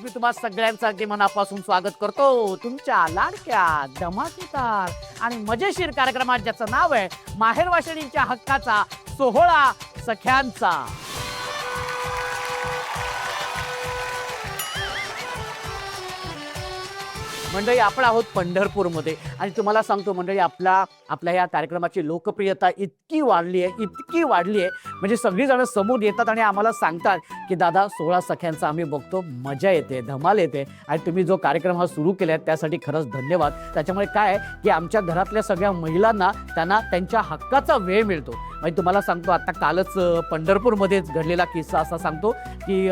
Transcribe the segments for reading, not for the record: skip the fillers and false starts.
मी तुम्हा सगळ्यांचं अगदी मनापासून स्वागत करतो तुमच्या लाडक्या धमाकेदार आणि मजेशीर कार्यक्रमात, ज्याचं नाव आहे माहेर वाशिणींच्या हक्काचा सोहळा सख्यांचा. मंडळी, आपण आहोत पंढरपूरमध्ये आणि तुम्हाला सांगतो मंडळी, आपल्या या कार्यक्रमाची लोकप्रियता इतकी वाढली आहे म्हणजे सगळीजण समोर येतात आणि आम्हाला सांगतात की दादा 16 सख्यांचा आम्ही बघतो, मजा येते, धमाल येते आणि तुम्ही जो कार्यक्रम हा सुरू केलाय त्यासाठी खरंच धन्यवाद. त्याच्यामुळे काय आहे की आमच्या घरातल्या सगळ्या महिलांना त्यांना त्यांच्या हक्काचा वेळ मिळतो. म्हणजे तुम्हाला सांगतो, आता कालच पंढरपूरमध्येच घडलेला किस्सा असा सांगतो की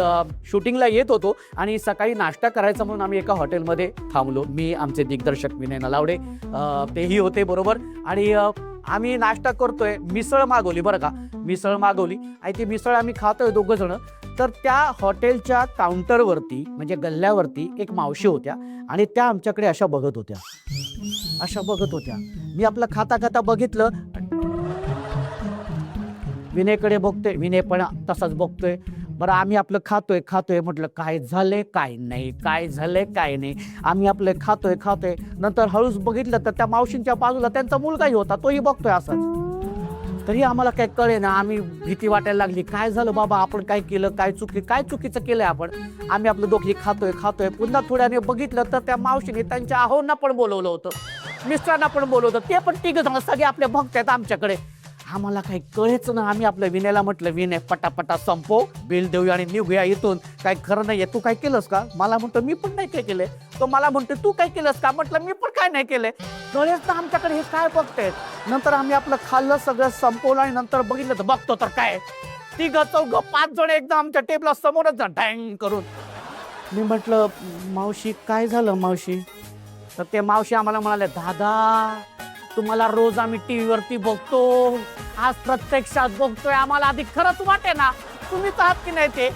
शूटिंगला येत होतो आणि सकाळी नाश्ता करायचा म्हणून आम्ही एका हॉटेलमध्ये थांबलो. मी, आमचे दिग्दर्शक विनय नलावडे तेही होते बरोबर. आणि आम्ही नाश्ता करतोय, मिसळ मागवली बरं का, मिसळ मागवली आणि ती मिसळ आम्ही खातोय दोघं जण. तर त्या हॉटेलच्या काउंटरवरती म्हणजे गल्ल्यावरती एक मावशी होत्या आणि त्या आमच्याकडे अशा बघत होत्या. मी आपलं खाता खाता बघितलं, विनयकडे बघतोय, विनय पण तसाच बघतोय. बरं, आम्ही आपलं खातोय म्हटलं काय झालंय काय नाही. आम्ही आपलं खातोय. नंतर हळूच बघितलं तर त्या मावशींच्या बाजूला त्यांचा मुलगाही होता, तोही बघतोय असाच. तरी आम्हाला काय कळे ना, आम्ही भीती वाटायला लागली, काय झालं बाबा, आपण काय केलं, काय चुकीचं केलंय आपण. आम्ही आपलं दोघी खातोय. पुन्हा थोड्याने बघितलं तर त्या मावशीने त्यांच्या आहोंना पण बोलवलं होतं, मिस्टरांना पण बोलवलं होतं. ते पण तिघ जण सगळे आपले बघतायत आमच्याकडे. आम्हाला काही कळेच ना. आम्ही आपल्या विनयला म्हटलं, विनय पटापटा संपव, बिल देऊया आणि निघूया इथून, काय खरं नाहीये, तू काय केलंस का. मला म्हणतो मी पण नाही काय केलंय. तो मला म्हणतो तू काय केलंस का. म्हटलं मी पण काय नाही केलंय. कळेच ना आमच्याकडे हे काय बघतायत. नंतर आम्ही आपलं खाल्लं, सगळं संपवलं आणि नंतर बघितलं तर बघतो तर काय, तिघं चौघं 5 जण एकदम आमच्या टेबला समोरच डँग करून. मी म्हटलं मावशी काय झालं मावशी. तर ते मावशी आम्हाला म्हणाले, दादा तुम्हाला रोज आम्ही टीव्ही वरती बघतो, आज प्रत्यक्षात बघतोय. आम्हाला आधी खरंच वाटे ना तुम्हीच आहात की नाही ते,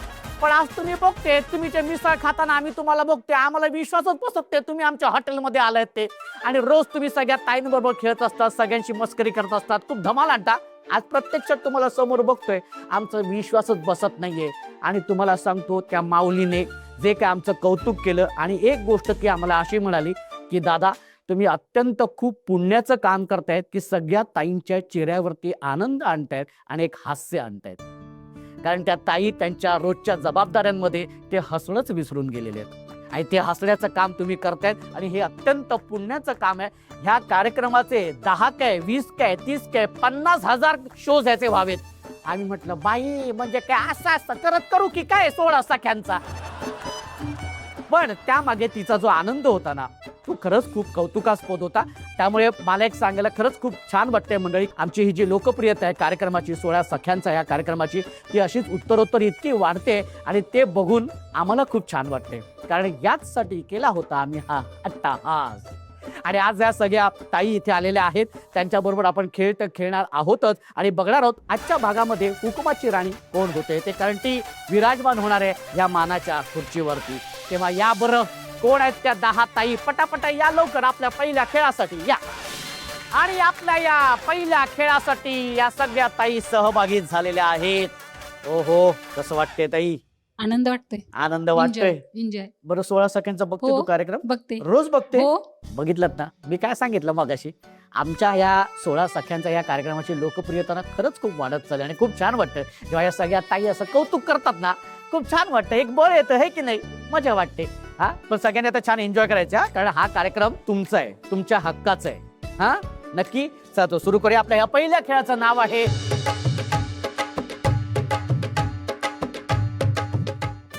पण आज तुम्ही बघते, तुम्ही ते मिसळ खाताना आम्ही तुम्हाला बघते. आम्हाला विश्वासच बसत नाही तुम्ही आमच्या हॉटेलमध्ये आलात ते. आणि रोज तुम्ही सगळ्या ताईंबरोबर खेळत असतात, सगळ्यांची मस्करी करत असतात, खूप धमाल आणता. आज प्रत्यक्षात तुम्हाला समोर बघतोय, आमचा विश्वासच बसत नाहीये. आणि तुम्हाला सांगतो, त्या माऊलीने जे काय आमचं कौतुक केलं आणि एक गोष्ट की आम्हाला अशी म्हणाली की दादा तुम्ही अत्यंत खूप पुण्याचं काम करतायत की सगळ्या ताईंच्या चेहऱ्यावरती आनंद आणतायत आणि एक हास्य आणतायत. कारण त्या ताई त्यांच्या रोजच्या जबाबदाऱ्यांमध्ये ते हसणंच विसरून गेलेले आहेत आणि ते हसण्याचं काम तुम्ही करतायत आणि हे अत्यंत पुण्याचं काम आहे. ह्या कार्यक्रमाचे 10 काय 20 काय 30 काय 50,000 शोज ह्याचे व्हावेत. आम्ही म्हटलं बाई म्हणजे काय असं करत करू की काय 16 सख्यांचा. पण त्यामागे तिचा जो आनंद होता ना, तो खरंच खूप कौतुकास्पद होता. त्यामुळे मला एक सांगायला खरंच खूप छान वाटतंय मंडळी, आमची ही जी लोकप्रियता आहे कार्यक्रमाची 16 सख्यांचा या कार्यक्रमाची, ती अशीच उत्तरोत्तर इतकी वाढते आणि ते बघून आम्हाला खूप छान वाटते. कारण याचसाठी केला होता आम्ही हा अट्टाहास. आणि आज या सगळ्या ताई इथे आलेल्या आहेत, त्यांच्याबरोबर आपण खेळणार आहोतच आणि बघणार आहोत आजच्या भागामध्ये हुकुमाची राणी कोण होते ते. कारण ती विराजमान होणार आहे या मानाच्या खुर्चीवरती. तेव्हा या बरं, कोण आहेत त्या 10 ताई. पटापटा या लवकर आपल्या पहिल्या खेळासाठी या. आणि आपल्या या पहिल्या खेळासाठी या सगळ्या ताई सहभागी झालेल्या आहेत. ओहो, कसं वाटतंय ताई. आनंद वाटतोय. एन्जॉय. बरं, 16 सख्यांचा बघते हो, तू कार्यक्रम बघते रोज बघते. हो. बघितलं ना मी काय सांगितलं मगाशी, आमच्या या 16 सख्यांच्या या कार्यक्रमाची लोकप्रियता ना खरंच खूप वाढत चालली आणि खूप छान वाटतं. जेव्हा या सगळ्या ताई असं कौतुक करतात ना, खूप छान वाटतं, एक बळ येतं हे की नाही, मजा वाटते. हा, पण सगळ्यांनी आता छान एन्जॉय करायचा, कारण हा कार्यक्रम तुमचा आहे, तुमच्या हक्काचा आहे. हा नक्की. चला तो सुरू करूया. आपल्या या पहिल्या खेळाचं नाव आहे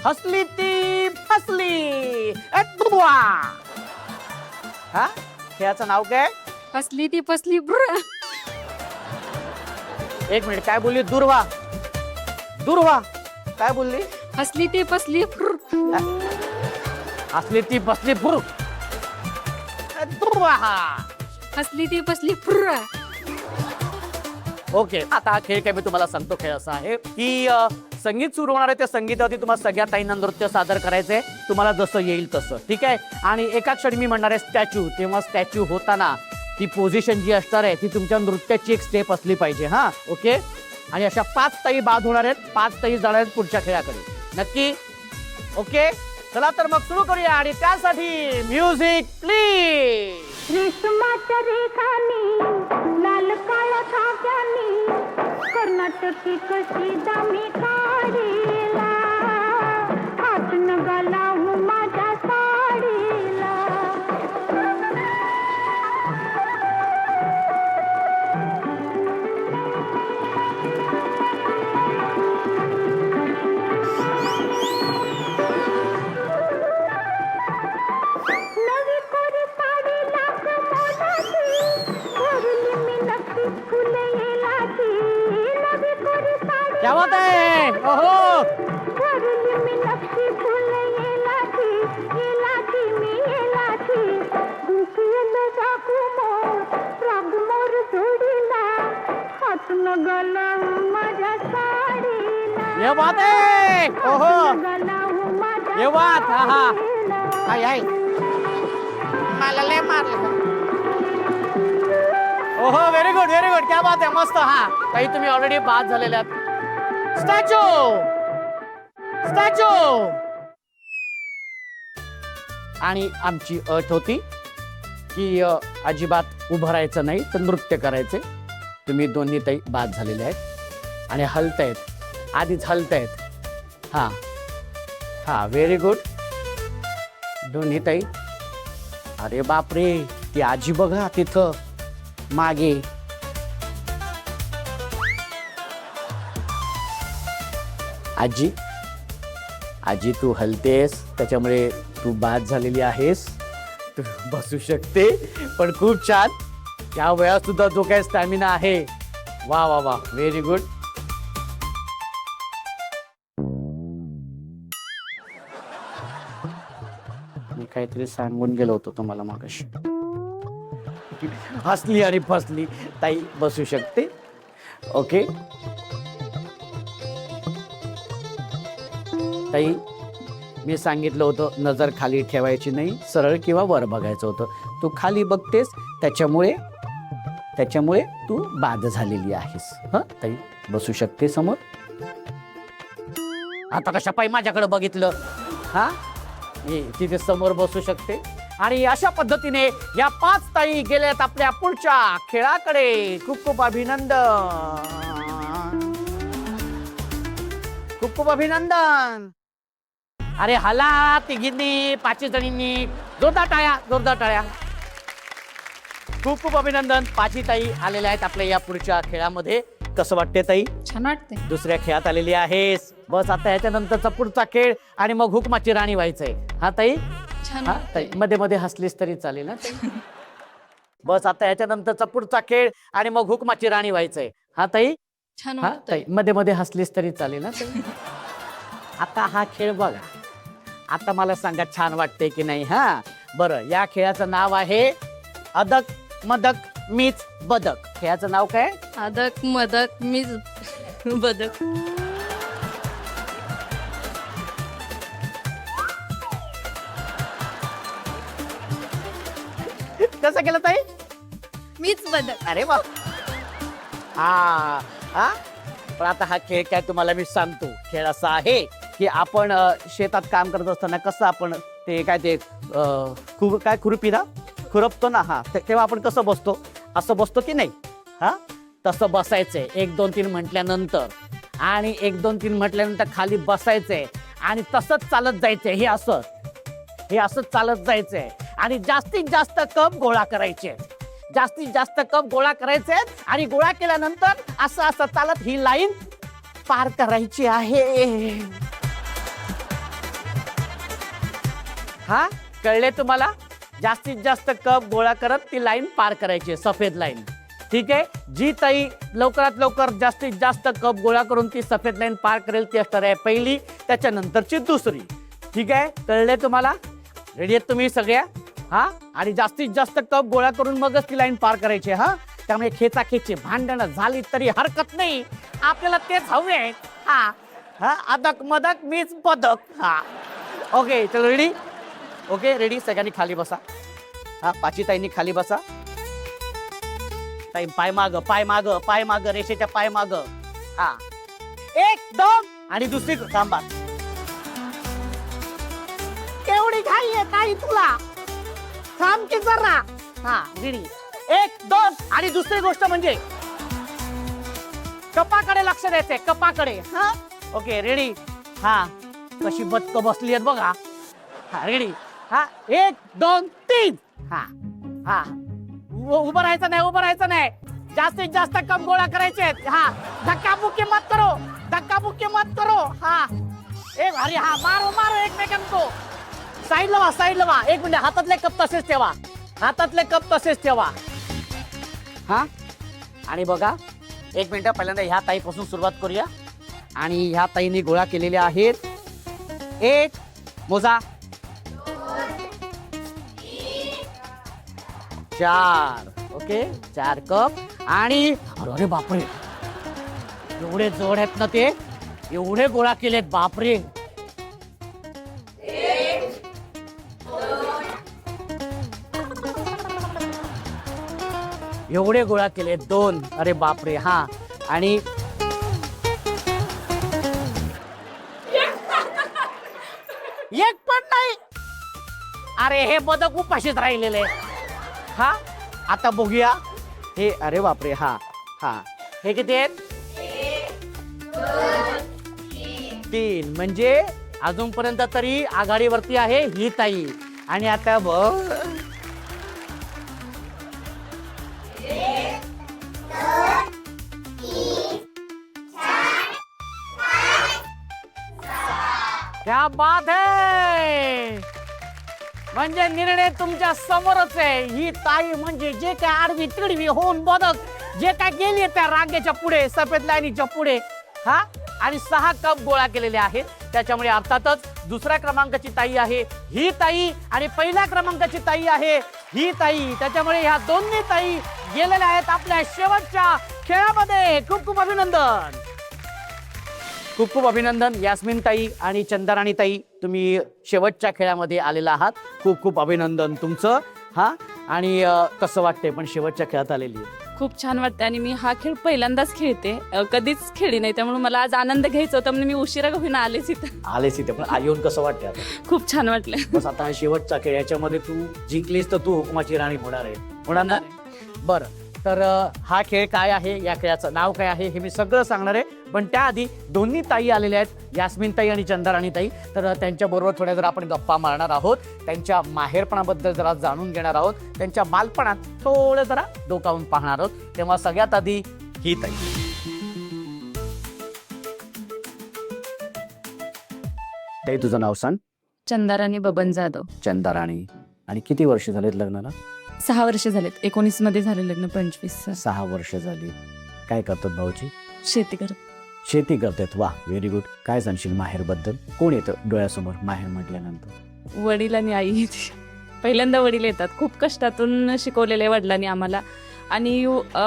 हसली ती फसली. हा, खेळाचं नाव काय. हसली ती फसली ब्र. एक मिनिट, काय बोलली. दुर्वा काय बोलली. हसली ती फसली ब्र. हसली ती फसली फुर. दुर्वा. हसली ती फसली ब्र. ओके, आता हा खेळ काय मी तुम्हाला सांगतो. खेळ असा आहे की संगीत सुरू होणार आहे, त्या संगीतावरती तुम्हाला सगळ्या ताईंना नृत्य सादर करायचंय, तुम्हाला जसं येईल तसं, ठीक आहे. आणि एका क्षणी मी म्हणणार आहे स्टॅच्यू. तेव्हा स्टॅच्यू होताना ती पोझिशन जी असणार आहे ती तुमच्या नृत्याची एक स्टेप असली पाहिजे. हा, ओके. आणि अशा 5 ताई बाद होणार आहेत, 5 ताई जाणार आहेत पुढच्या खेळाकडे. नक्की. ओके, चला तर मग सुरू करूया आणि त्यासाठी म्युझिक प्लीज. रेशमाच्या रेखानी लाल काळ्या धाग्यानी कर्नाटकी कशी दामी काढीला हात नगा लावू माझ्या साडीला नवी कोरी साडी लाख मोलाची भरली मी नक्की फुले येलाची नवी कोरी साडी क्या बात आहे. ओहो भरली मी नक्की फुले येलाची येलाची मी येलाची दुसऱ्याला जागू मोर जोडीला हात नगा लावू माझ्या साडीला ये बात आहे. ओहो नगा लावू माझ्या ये बात. हा हा साडीला. हाय हाय मला लय मारलं. ओहो व्हेरी गुड क्या बात आहे. मस्त. हा काही तुम्ही ऑलरेडी बाद झालेल्या स्टॅच्यू आणि आमची अट होती की अजिबात उभं राहायचं नाही तर नृत्य करायचे. तुम्ही दोन्ही ताई बाद झालेले आहेत आणि हलतायत, आधीच हलतायत. हा हा व्हेरी गुड दोन्ही ताई. अरे बापरे ती आजी बघा तिथं मागे. आजी आजी तू हलतेस त्याच्यामुळे तू बाद झालेली आहेस. तू बसू शकते पण खूप छान. त्या वयात सुद्धा जो काही स्टॅमिना आहे. वा वा वा व्हेरी गुड. मी काहीतरी सांगून गेलो होतो तुम्हाला मागाशी. हसली आणि फसली. ताई बसू शकते. ओके ताई मी सांगितलं होतं नजर खाली ठेवायची नाही, सरळ किंवा वर बघायचं होतं. तू खाली बघतेस त्याच्यामुळे तू बाद झालेली आहेस. हा ताई बसू शकते समोर. आता कशा पायी माझ्याकडे बघितलं. हा मी तिथे समोर बसू शकते. आणि अशा पद्धतीने या 5 ताई गेल्यात आपल्या पुढच्या खेळाकडे. खूप खूप अभिनंदन. खूप अभिनंदन. अरे हला तिघींनी 5 जणींनी जोरदार टाळ्या. खूप अभिनंदन. 5 ताई आलेल्या आहेत आपल्या या पुढच्या खेळामध्ये. कसं वाटते ताई? छान वाटतंय. दुसऱ्या खेळात आलेली आहेस. बस आता ह्याच्यानंतरचा पुढचा खेळ आणि मग हुकमाची राणी व्हायचंय. हा ताई छान हा वाटतंय. ताई मध्ये मध्ये हसलीस तरी चालेल ना ताई? बस आता ह्याच्यानंतरचा पुढचा खेळ आणि मग हुकमाची राणी व्हायचंय. हा ताई छान हा वाटतंय. ताई मध्ये मध्ये हसलीस तरी चालेल ना ताई? आता हा खेळ बघा. आता मला सांगा छान वाटते की नाही. हा बरं या खेळाचं नाव आहे अदक मदक मीच बदक. खेळाचं नाव काय? अदक मदक मीच बदक. कसं केलं ताई? मीच बदक. अरे वा. हा हा पण आता हा खेळ काय तुम्हाला मी सांगतो. खेळ असा आहे की आपण शेतात काम करत असताना कसं आपण ते काय ते काय खुरपीला खुरपतो ना. हा तेव्हा आपण कसं बसतो? असं बसतो की नाही? हा तसं बसायचंय 1 2 3 म्हटल्यानंतर. आणि 1 2 3 म्हटल्यानंतर खाली बसायचंय आणि तसंच चालत जायचंय. हे असं चालत जायचंय आणि जास्तीत जास्त कप गोळा करायचे. आणि गोळा केल्यानंतर असं चालत ही लाईन पार करायची आहे. हा कळले तुम्हाला? जास्तीत जास्त कप गोळा करत ती लाईन पार करायची आहे, सफेद लाईन. ठीक आहे. जी ताई लवकरात लवकर जास्तीत जास्त कप गोळा करून ती सफेद लाईन पार करेल ती असणार आहे पहिली, त्याच्यानंतरची दुसरी. ठीक आहे. कळले तुम्हाला? रेडी आहेत तुम्ही सगळ्या? हा आणि जास्तीत जास्त कप गोळा करून मगच ती लाईन पार करायची. हा त्यामुळे खेचाखेची भांडणं झाली तरी हरकत नाही. आपल्याला तेच हवे. हा हा अदक मदक मीच बदक. हा ओके चलो रेडी. Okay ready. सगळ्यांनी खाली बसा. हा 5 ताईंनी खाली बसा. ताई पाय माग रेषेच्या पाय माग. हा 1 2 आणि दुसरी थांबा. काही तुला थांब की जरा. हा रेडी 1 2 आणि दुसरी गोष्ट म्हणजे कपाकडे लक्ष द्यायचंय, कपाकडे. हा ओके रेडी. हा कशी बदक बसली आहेत बघा. हा रेडी. हा 1 2 3. हा हा उभं राहायचं नाही, उभं राहायचं नाही. जास्तीत जास्त कप गोळा करायचे आहेत. हा धक्काबुक्की मत करो, धक्काबुक्की मत करो. हा एक अरे हा मारो मारो एकमेकांको. साईडला वा, साईडला वा. 1 मिनिट हातातले कप तसेच ठेवा, हातातले कप तसेच ठेवा. हा आणि बघा 1 मिनिट पहिल्यांदा ह्या ताईपासून सुरुवात करूया. आणि ह्या ताईने गोळा केलेल्या आहेत 1 मोजा 4. Okay 4 cup. आणि अरे बापरे एवढे जड आहेत ना ते, एवढे गोळा केलेत बापरे. एवढे गोळा केलेत 2. अरे बापरे. हा आणि एक पण नाही. अरे हे बदक उपाशीच राहिलेले. हा आता बघूया हे. अरे बापरे. हा हा हे किती आहेत 3. म्हणजे अजूनपर्यंत तरी आघाडीवरती आहे ही ताई. आणि आता बघ क्या बात है. म्हणजे निर्णय तुमच्या समोरच आहे. ही ताई म्हणजे जे काय आडवी तिडवी होऊन बदक जे काय गेली त्या रांगेच्या पुढे, सफेद लाईनीच्या पुढे. हा आणि 6 कप गोळा केलेले आहेत. त्याच्यामुळे अर्थातच दुसऱ्या क्रमांकाची ताई आहे ही ताई आणि पहिल्या क्रमांकाची ताई आहे ही ताई. त्याच्यामुळे ह्या दोन्ही ताई गेलेल्या आहेत आपल्या शेवटच्या खेळामध्ये. खूप खूप अभिनंदन, खूप खूप अभिनंदन यास्मिन ताई आणि चंदाराणी ताई. तुम्ही शेवटच्या खेळामध्ये आलेला आहात. खूप खूप अभिनंदन तुमचं. हा आणि कसं वाटतंय पण शेवटच्या खेळात आलेली? खूप छान वाटतं आणि मी हा खेळ पहिल्यांदाच खेळते, कधीच खेळली नाही, त्यामुळे मला आज आनंद घ्यायचा होता म्हणून मी उशिरा होईन आलेच इथं. आलेच इथे पण येऊन कसं वाटतंय आता? खूप छान वाटलं. बस आता हा शेवटचा खेळ, याच्यामध्ये तू जिंकलीस तर तू हुकुमाची राणी होणार आहे, होणार ना? बरं तर हा खेळ काय आहे, या खेळाचं नाव काय आहे हे मी सगळं सांगणार आहे. पण त्याआधी दोन्ही ताई आलेल्या आहेत, यास्मिन ताई आणि चंदाराणी ताई. तर त्यांच्याबरोबर थोड्या जरा आपण गप्पा मारणार आहोत. त्यांच्या माहेरपणाबद्दल जरा जाणून घेणार आहोत. त्यांच्या बालपणात थोडं जरा डोकावून पाहणार आहोत. तेव्हा सगळ्यात आधी ही ताई. ताई तुझं नाव सांग. चंदाराणी बबन जाधव. चंदाराणी. आणि किती वर्ष झालेत लग्नाला? 6 वर्ष झालेत. 19 मध्ये झाले लग्न, 25. 6 वर्ष झाली. काय करतात भाऊजी? शेती करत. शेती करतात. वा व्हेरी गुड. काय सांगशील माहेर बद्दल? कोण येतं डोळ्यासमोर माहेर म्हटल्यानंतर? वडील आणि आई येते. पहिल्यांदा वडील येतात. खूप कष्टातून शिकवलेले वडिलांनी आम्हाला. आणि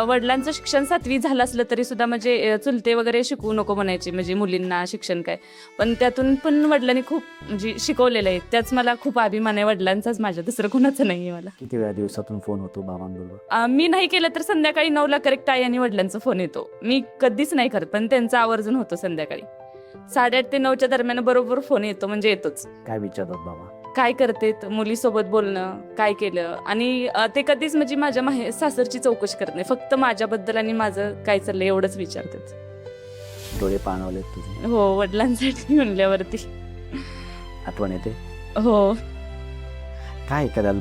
वडिलांचं शिक्षण 7वी झालं असलं तरी सुद्धा म्हणजे चुलते वगैरे शिकवू नको म्हणायचे, म्हणजे मुलींना शिक्षण काय, पण त्यातून पण वडिलांनी खूप म्हणजे शिकवलेलं आहे. त्याच मला खूप अभिमान आहे वडिलांचाच, माझ्या दुसरं कोणाचं नाही आहे मला. किती वेळा दिवसातून फोन होतो बाबांबरोबर? मी नाही केलं तर संध्याकाळी 9ला करेक्ट आई आणि वडिलांचा फोन येतो. मी कधीच नाही करत, पण त्यांचा आवर्जून होतो. संध्याकाळी 8:30 ते 9च्या दरम्यान बरोबर फोन येतो, म्हणजे येतोच. काय विचारतात बाबा? काय करते, मुलीसोबत बोलणं, काय केलं. आणि ते कधीच म्हणजे माझ्या सासरची चौकशी करत नाही, फक्त माझ्याबद्दल आणि माझं काय चाललंय एवढंच विचारतात. डोळे पाणवलेत तुझे? हो, वडिलांसाठी म्हणल्यावरती आठवण येते? हो. काय एखादा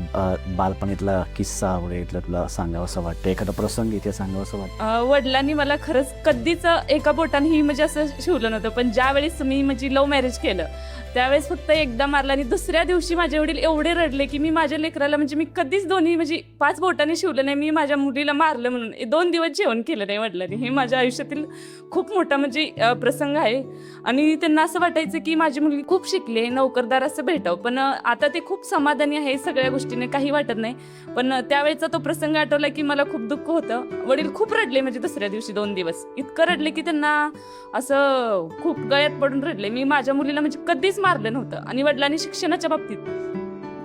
बालपणीतला किस्सा वगैरे तुला सांगावं असं वाटतं, एखादा प्रसंग इथे सांगावं असं वाटतं? वडिलांनी मला खरंच कधीच एका बोटानेही म्हणजे असं शिवलं नव्हतं, पण ज्या वेळेस मी म्हणजे लव्ह मॅरेज केलं त्यावेळेस फक्त एकदा मारला. आणि दुसऱ्या दिवशी माझे वडील एवढे रडले की मी माझ्या लेकराला म्हणजे मी कधीच दोन्ही म्हणजे 5 बोटाने शिवलं नाही, मी माझ्या मुलीला मारलं म्हणून 2 दिवस जेवण केलं नाही वडिलांनी. हे माझ्या आयुष्यातील खूप मोठा म्हणजे प्रसंग आहे. आणि त्यांना असं वाटायचं की माझी मुलगी खूप शिकली, नोकरदार असं भेटावं, पण आता ते खूप समाधानी आहे सगळ्या गोष्टीने, काही वाटत नाही. पण त्यावेळेचा तो प्रसंग आठवला की मला खूप दुःख होतं. वडील खूप रडले, म्हणजे दुसऱ्या दिवशी 2 दिवस इतकं रडले की त्यांना असं खूप गळ्यात पडून रडले. मी माझ्या मुलीला म्हणजे कधीच मारलं नव्हतं. आणि वडिलांनी शिक्षणाच्या बाबतीत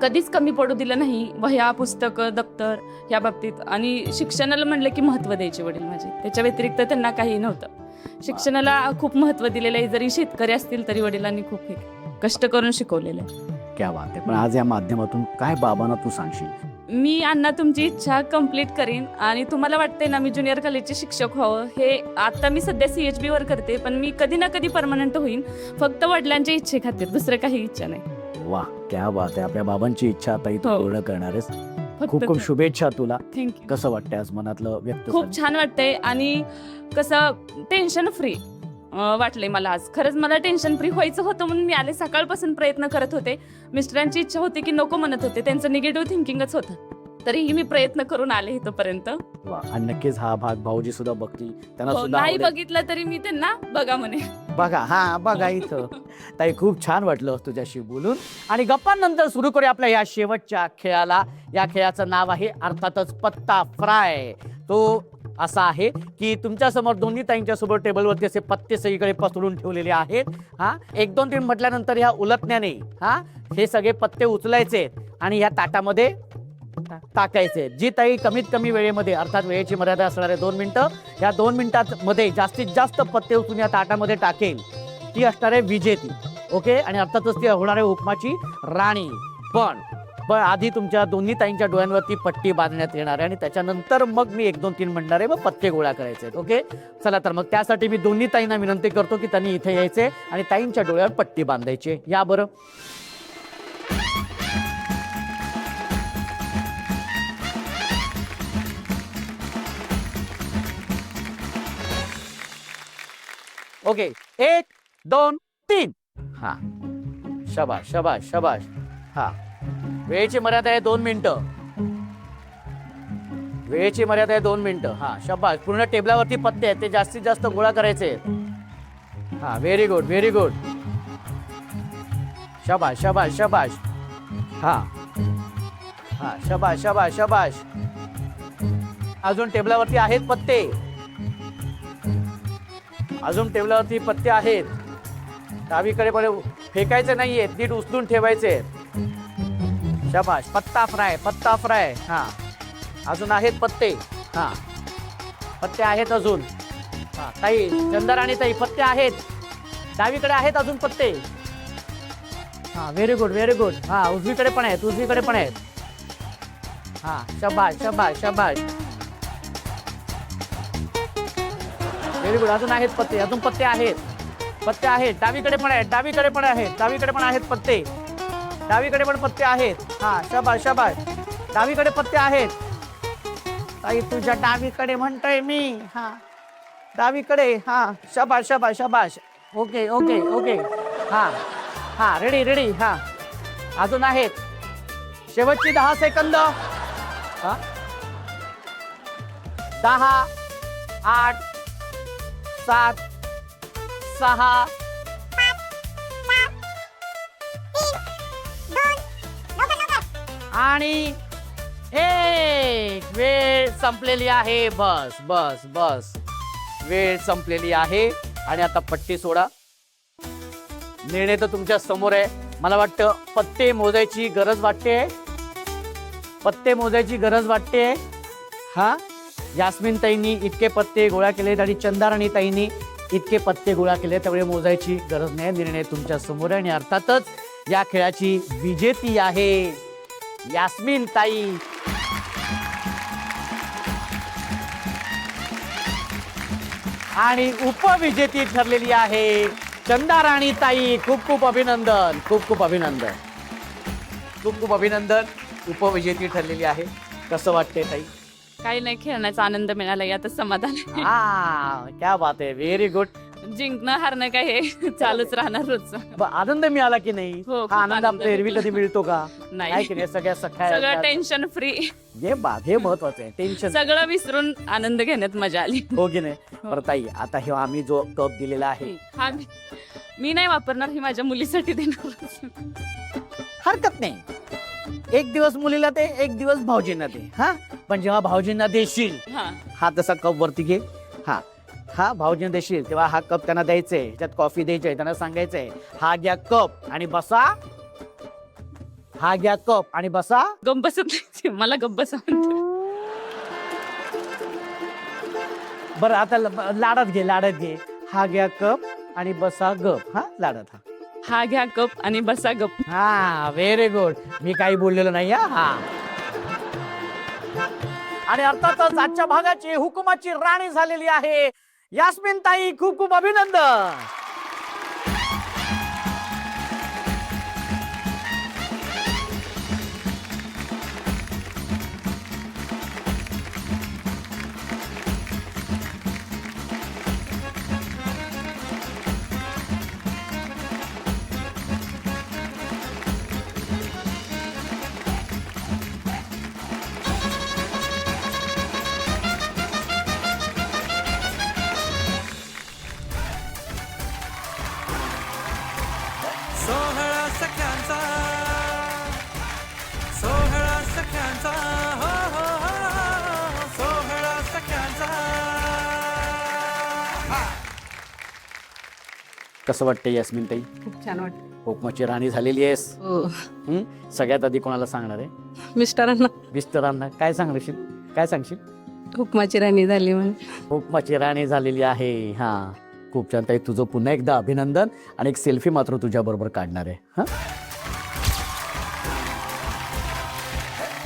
कधीच कमी पडू दिलं नाही, वह्या, पुस्तकं, दप्तर या बाबतीत. आणि शिक्षणाला म्हणलं की महत्त्व द्यायचे वडील माझे, त्याच्या व्यतिरिक्त त्यांना काही नव्हतं. शिक्षणाला खूप महत्त्व दिलेलं आहे. जरी शेतकरी असतील तरी वडिलांनी खूप कष्ट करून शिकवलेलं आहे. क्या बात आहे. पण आज या माध्यमातून काय बाबांना तू सांगशील? मी अण्णा तुमची इच्छा कंप्लीट करीन आणि तुम्हाला वाटतंय ना मी ज्युनियर कॉलेजचे शिक्षक व्हावं, हे आता मी सध्या CHB वर करते, पण मी कधी ना कधी परमनंट होईन. फक्त वडिलांच्या इच्छे खातीर, दुसरं काही इच्छा नाही. वा, क्या बात आहे. आपल्या बाबांची इच्छा आता इथं हो. पूर्ण करणार आहेस. फक्त खूप खूप शुभेच्छा तुला. थँक्यू. कसं वाटतंय आज मनातलं व्यक्त खूप झालं? छान वाटतंय आणि कसं टेन्शन फ्री वाटलंय मला आज. खरंच मला टेन्शन फ्री व्हायचं होतं म्हणून मी आले. सकाळपासून प्रयत्न करत होते. मिस्टरांची इच्छा होती की नको म्हणत होते, त्यांचं निगेटिव्ह थिंकिंगच होतं, तरीही मी प्रयत्न करून आले इथपर्यंत. वा, आणि नक्कीच हा भाग भाऊजी सुद्धा बघतील, त्यांना सुद्धा नाही आवडेल. बघितलं तरी मी त्यांना बघा म्हणे. बघा, हा बघा इथं. ताई, खूप छान वाटलं तुझ्याशी बोलून. आणि गप्पांनंतर सुरू करूया आपल्या या शेवटच्या खेळाला. या खेळाचं नाव आहे अर्थातच पत्ता फ्राय. तो असा आहे की तुमच्या समोर दोन्ही ताईंच्या सोबत टेबलवरती असे पत्ते सगळीकडे पसरून ठेवलेले आहेत. हा, 1 2 3 म्हटल्यानंतर ह्या उलटण्याने हे सगळे पत्ते उचलायचे आणि ह्या ताटामध्ये टाकायचे. जी ताई कमीत कमी वेळेमध्ये, अर्थात वेळेची मर्यादा असणार आहे 2 मिनिटं, या 2 मिनिटांमध्ये जास्तीत जास्त पत्ते उचलून या ताटामध्ये टाकेल ती असणार आहे विजेती. ओके, आणि अर्थातच ती होणार आहे उपमाची राणी. पण आधी तुमच्या दोन्ही ताईंच्या डोळ्यांवरती पट्टी बांधण्यात येणार आहे आणि त्याच्यानंतर मग मी 1 2 3 म्हणणार आहे, मग पत्ते गोळा करायचे आहेत. ओके, चला तर मग त्यासाठी मी दोन्ही ताईंना विनंती करतो की त्यांनी इथे यायचे आणि ताईंच्या डोळ्यावर पट्टी बांधायची. या बरं. ओके, 1 2 3. हा, शबाश शबाश शबाश. हा, वेळेची मर्यादा आहे 2 मिनिटं. वेळेची मर्यादा आहे 2 मिनिटं. हा, शबाश. पूर्ण टेबलावरती पत्ते आहेत, ते जास्तीत जास्त गोळा करायचे. हा, व्हेरी गुड व्हेरी गुड. शबाश शबाश शबाश. हा हा, शबाश शबाश शबाश. अजून टेबलावरती आहेत पत्ते. अजून टेबलावरती पत्ते आहेत. डावीकडे पण फेकायचे नाहीये, नीट उचलून ठेवायचे. शाबाश. पत्ता फ्राय पत्ता फ्राय. हा, अजून आहेत पत्ते. हा, पत्ते आहेत अजून. हा, ताई, चंदर आणि ताई, पत्ते आहेत. डावीकडे आहेत अजून पत्ते. हा, व्हेरी गुड व्हेरी गुड. हा, उजवीकडे पण आहेत, उजवीकडे पण आहेत. हा, शाबाश शाबाश शाबाश. Very good. अजून आहेत पत्ते, अजून पत्ते आहेत. पत्ते आहेत. डावीकडे पण आहेत, डावीकडे पण आहेत, डावीकडे पण आहेत पत्ते. डावीकडे पण पत्ते आहेत. हा, शाबाश शाबाश. डावीकडे पत्ते आहेत. ताई, तुझ्या डावीकडे म्हणतोय मी. हा, डावीकडे. हा, शाबाश शाबाश शाबाश. Okay okay okay. हा हा, रेडी रेडी. हा, अजून आहेत. शेवटची 10 सेकंद. हा, 10 8 7 6 आणि 1. वेळ संपलेली आहे. बस बस बस, वेळ संपलेली आहे. आणि आता पट्टी सोडा. निर्णय तर तुमच्या समोर आहे. मला वाटतं पत्ते मोजायची गरज वाटते. पत्ते मोजायची गरज वाटते. हा, यास्मिन ताईंनी इतके पत्ते गोळा केलेत आणि चंदाराणी ताईंनी इतके पत्ते गोळा केले, त्यामुळे मोजायची गरज नाही. निर्णय तुमच्या समोर आहे आणि अर्थातच या खेळाची विजेती आहे यास्मिन ताई. आणि उपविजेती ठरलेली आहे चंदाराणी ताई. खूप खूप अभिनंदन, खूप खूप अभिनंदन, खूप खूप अभिनंदन. उपविजेती ठरलेली आहे. कसं वाटतंय ताई? काही नाही, खेळण्याचा आनंद मिळाला, यात समाधान आहे. हा, क्या बात आहे. Very good. जिंकणं हारणं काय हे चालूच राहणार रोजचं. आनंद मिळाला की नाही? हो, खूप हा आनंद आनंद आपल्या एरवी कधी मिळतो का? नाही. की नाही? सगळ्या सगळं सख्या टेन्शन फ्री, हे महत्वाचं आहे. टेन्शन सगळं विसरून आनंद घेण्यात मजा आली. हो की नाही? बरं ताई, आता हे आम्ही जो कप दिलेला आहे, हा, मी नाही वापरणार, ही माझ्या मुलीसाठी देणार. हरकत नाही. एक दिवस मुलीला दे, एक दिवस भाऊजींना दे. हा, पण जेव्हा भाऊजींना देशील, हा, हा तसा कप वरती घे. हा हा, भाऊजींना देशील तेव्हा हा कप त्यांना द्यायचंय, त्यात कॉफी द्यायची, त्यांना सांगायचंय हा घ्या कप आणि बसा. हा घ्या कप आणि बसा. गप्प बसत नाही, मला गप्प बसा म्हणते. बरं, आता लाडात घे, लाडात घे. हा घ्या कप आणि बसा गप. हा, लाडात. हा हा घ्या कप आणि बसा गप. हा व्हेरी गुड. मी काही बोललेलो नाही हा. आणि अर्थातच आजच्या भागाची हुकुमाची राणी झालेली आहे यास्मिन ताई. खूप खूप अभिनंदन. सोहळा सख्यांचा, सोहळा सख्यांचा, हो हो हो, सोहळा सख्यांचा. कसं वाटतं यास्मिन ताई? खूप छान वाटतं. हुकमाची राणी झालेली आहेस. हो. सगळ्यात आधी कोणाला सांगणार आहे? मिस्टरांना मिस्टरांना. काय सांगशील? काय सांगशील? हुकमाची राणी झाली म्हणून. हुकमाची राणी झालेली आहे. हा खूप छान ताई. तुझं पुन्हा एकदा अभिनंदन. आणि एक सेल्फी मात्र तुझ्या बरोबर काढणार आहे. हा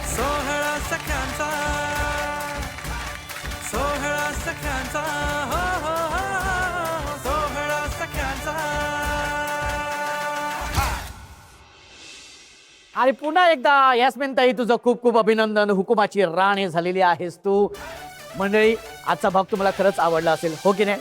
सोहळा सख्यांचा, सोहळा सख्यांचा, हो हो हो, सोहळा सख्यांचा. आणि पुन्हा एकदा यास्मिन ताई तुझं खूप खूप अभिनंदन. हुकुमाची राणी झालेली आहेस तू. मंडळी, आजचा भाग तुम्हाला खरंच आवडला असेल, हो की नाही?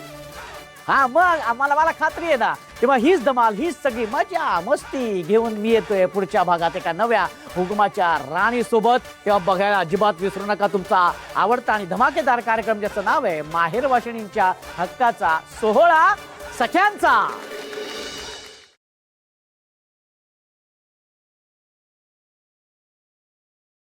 हा मग मला खात्री आहे ना. तेव्हा हीच धमाल, हीच सगळी मजा मस्ती घेऊन मी येतोय पुढच्या भागात एका नव्या हुकुमाच्या राणी सोबत. तेव्हा बघायला अजिबात विसरू नका तुमचा आवडता आणि धमाकेदार कार्यक्रम ज्याचं नाव आहे माहेर वाशिणींच्या हक्काचा सोहळा सख्यांचा.